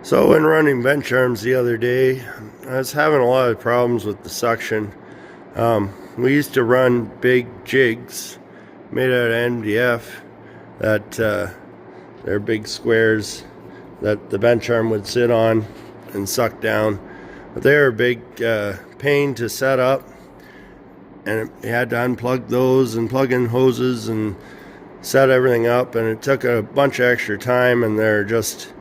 So when running bench arms the other day, I was having a lot of problems with the suction. We used to run big jigs made out of MDF that they're big squares that the bench arm would sit on and suck down. But they were a big pain to set up, and you had to unplug those and plug in hoses and set everything up, and it took a bunch of extra time, and they're just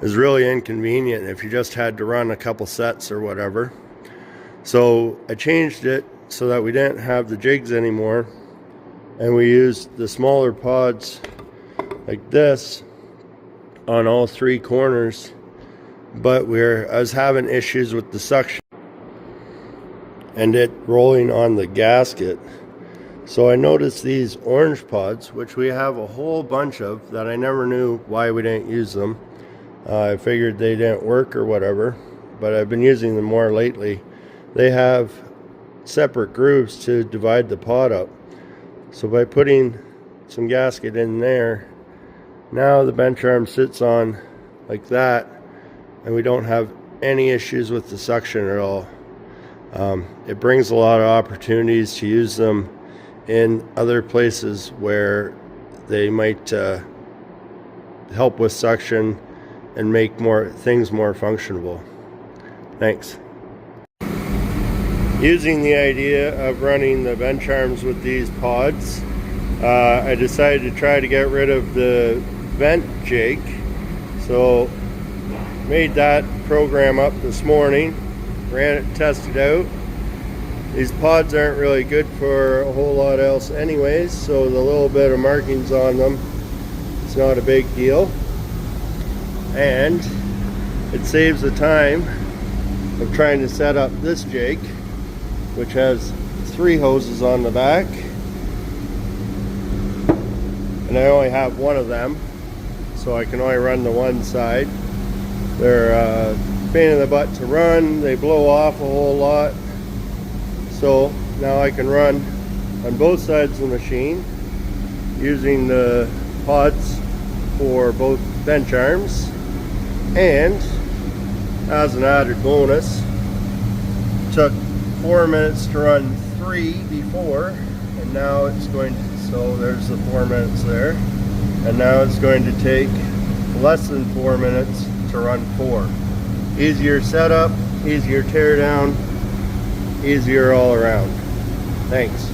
is really inconvenient if you just had to run a couple sets or whatever. So I changed it so that we didn't have the jigs anymore, and we used the smaller pods like this on all three corners. But I was having issues with the suction and it rolling on the gasket. So I noticed these orange pods, which we have a whole bunch of, that I never knew why we didn't use them. I figured they didn't work or whatever, but I've been using them more lately. They have separate grooves to divide the pod up. So by putting some gasket in there, now the bench arm sits on like that, and we don't have any issues with the suction at all. It brings a lot of opportunities to use them in other places where they might help with suction and make things more functional. Thanks. Using the idea of running the bench arms with these pods, I decided to try to get rid of the vent jig. So made that program up this morning, ran it, tested out. These pods aren't really good for a whole lot else anyways, so the little bit of markings on them, it's not a big deal. And it saves the time of trying to set up this jig, which has 3 hoses on the back, and I only have one of them, so I can only run the one side. They're a pain in the butt to run. They blow off a whole lot. So now I can run on both sides of the machine using the pods for both bench arms. And as an added bonus, it took 4 minutes to run 3 before, and now it's going to, so there's the 4 minutes there, and now it's going to take less than 4 minutes to run 4. Easier setup, easier tear down, easier all around. Thanks.